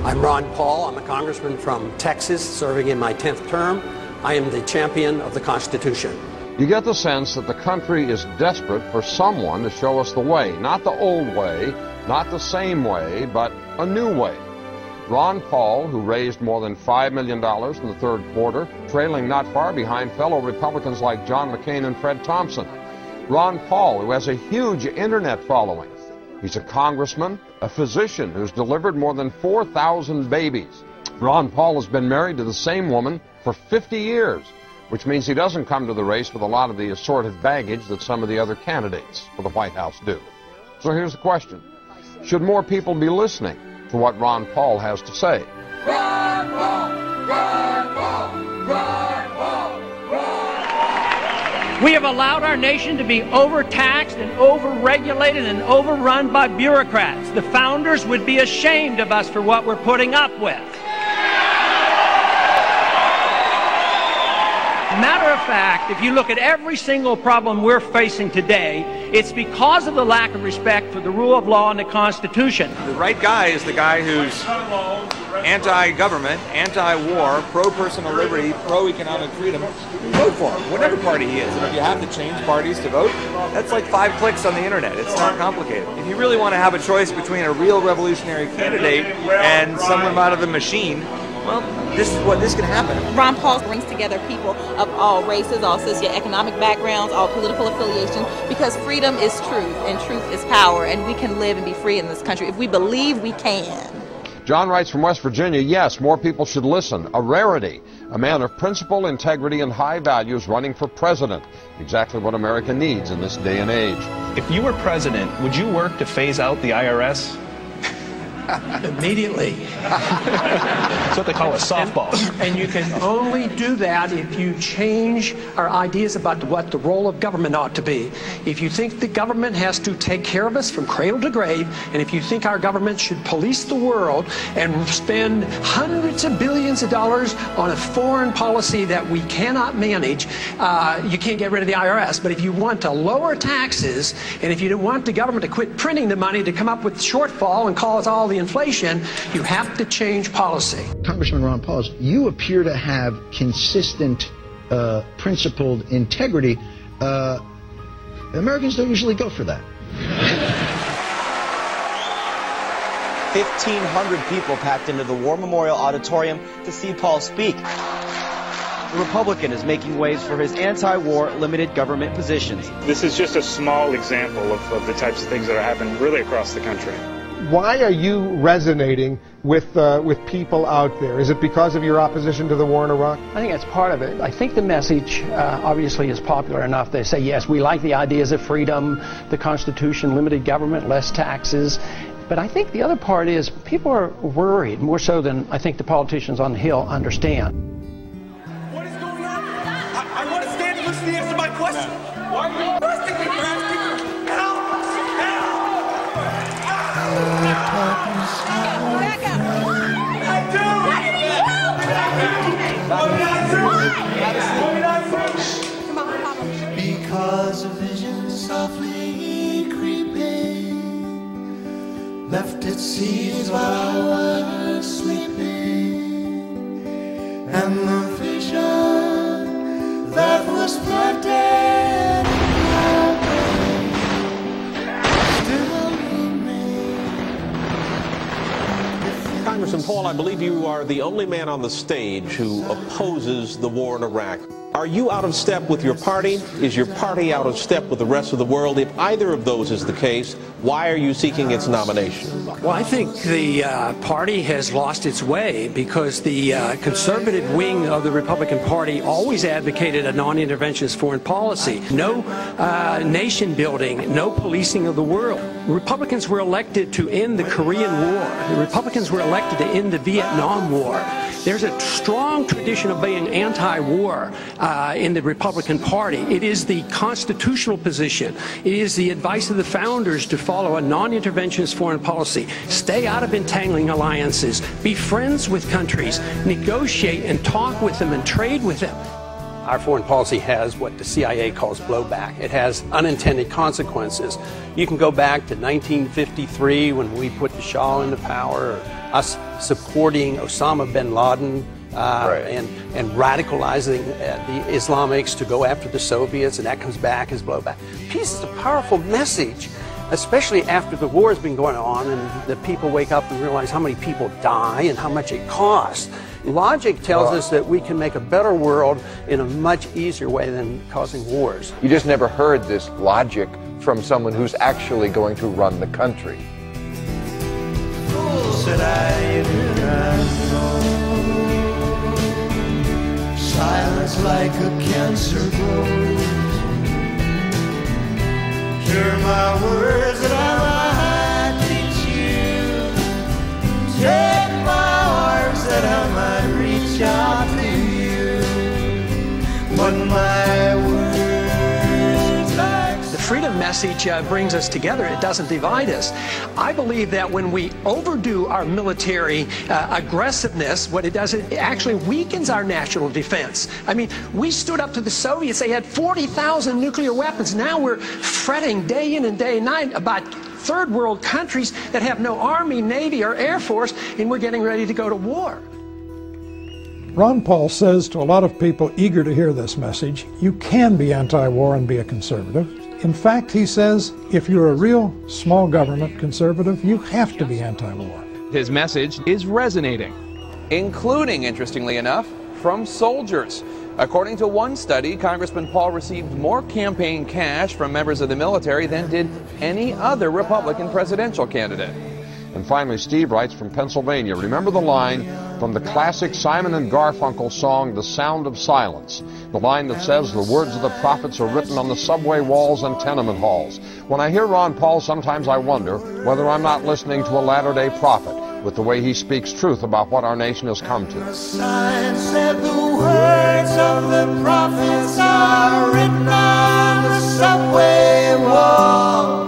I'm Ron Paul. I'm a congressman from Texas, serving in my 10th term. I am the champion of the Constitution. You get the sense that the country is desperate for someone to show us the way. Not the old way, not the same way, but a new way. Ron Paul, who raised more than $5 million in the third quarter, trailing not far behind fellow Republicans like John McCain and Fred Thompson. Ron Paul, who has a huge internet following. He's a congressman, a physician who's delivered more than 4,000 babies. Ron Paul has been married to the same woman for 50 years, which means he doesn't come to the race with a lot of the assorted baggage that some of the other candidates for the White House do. So here's the question. Should more people be listening to what Ron Paul has to say? Ron Paul! Ron Paul! Ron Paul! We have allowed our nation to be overtaxed and overregulated and overrun by bureaucrats. The founders would be ashamed of us for what we're putting up with. Matter of fact, if you look at every single problem we're facing today, it's because of the lack of respect for the rule of law and the Constitution. The right guy is the guy who's anti-government, anti-war, pro-personal liberty, pro-economic freedom. Vote for him, whatever party he is. And if you have to change parties to vote, that's like 5 clicks on the internet. It's not complicated. If you really want to have a choice between a real revolutionary candidate and someone out of the machine, well, this can happen. Ron Paul brings together people of all races, all socioeconomic backgrounds, all political affiliations, because freedom is truth and truth is power, and we can live and be free in this country if we believe we can. John writes from West Virginia, yes, more people should listen. A rarity. A man of principle, integrity, and high values running for president. Exactly what America needs in this day and age. If you were president, would you work to phase out the IRS? Immediately. That's what they call a softball. And you can only do that if you change our ideas about what the role of government ought to be. If you think the government has to take care of us from cradle to grave, and if you think our government should police the world and spend hundreds of billions of dollars on a foreign policy that we cannot manage, you can't get rid of the IRS. But if you want to lower taxes, and if you don't want the government to quit printing the money to come up with shortfall and cause all the inflation, you have to change policy. Congressman Ron Paul, you appear to have consistent, principled integrity. Americans don't usually go for that. 1,500 people packed into the War Memorial Auditorium to see Paul speak. The Republican is making waves for his anti-war limited government positions. This is just a small example of the types of things that are happening really across the country. Why are you resonating with people out there? Is it because of your opposition to the war in Iraq? I think that's part of it. I think the message obviously is popular enough. They say, yes, we like the ideas of freedom, the Constitution, limited government, less taxes. But I think the other part is people are worried, more so than I think the politicians on the Hill understand. What is going on? I want to stand and listen to the answer to my question. Why are you arresting me for asking you? Help! Because a vision softly creeping left its seeds while I was sleeping, and the vision that was planted in my brain still remains. Congressman Paul, I believe you are the only man on the stage who opposes the war in Iraq. Are you out of step with your party? Is your party out of step with the rest of the world? If either of those is the case, why are you seeking its nomination? Well, I think the party has lost its way because the conservative wing of the Republican Party always advocated a non-interventionist foreign policy. No nation building, no policing of the world. Republicans were elected to end the Korean War. The Republicans were elected to end the Vietnam War. There's a strong tradition of being anti-war in the Republican Party. It is the constitutional position. It is the advice of the founders to follow a non-interventionist foreign policy. Stay out of entangling alliances. Be friends with countries. Negotiate and talk with them and trade with them. Our foreign policy has what the CIA calls blowback. It has unintended consequences. You can go back to 1953 when we put the Shah into power, or us supporting Osama bin Laden and radicalizing the Islamics to go after the Soviets, and that comes back as blowback. Peace is a powerful message, especially after the war has been going on and the people wake up and realize how many people die and how much it costs. Logic tells us that we can make a better world in a much easier way than causing wars. You just never heard this logic from someone who's actually going to run the country. Said I did not know. Silence like a cancer grows. Hear my words that I might teach you. Take my arms that I might reach out to you. But my words like the freedom message brings us together. It doesn't divide us. I believe that when we overdo our military aggressiveness, what it does, it actually weakens our national defense. I mean, we stood up to the Soviets. They had 40,000 nuclear weapons. Now we're fretting day in and day night about third world countries that have no army, navy, or air force, and we're getting ready to go to war. Ron Paul says to a lot of people eager to hear this message, you can be anti-war and be a conservative. In fact, he says, if you're a real small government conservative, you have to be anti-war. His message is resonating, including, interestingly enough, from soldiers. According to one study, Congressman Paul received more campaign cash from members of the military than did any other Republican presidential candidate. And finally, Steve writes from Pennsylvania, remember the line from the classic Simon and Garfunkel song, The Sound of Silence, the line that says the words of the prophets are written on the subway walls and tenement halls. When I hear Ron Paul, sometimes I wonder whether I'm not listening to a latter-day prophet with the way he speaks truth about what our nation has come to. the sign said the words of the prophets are written on the subway wall.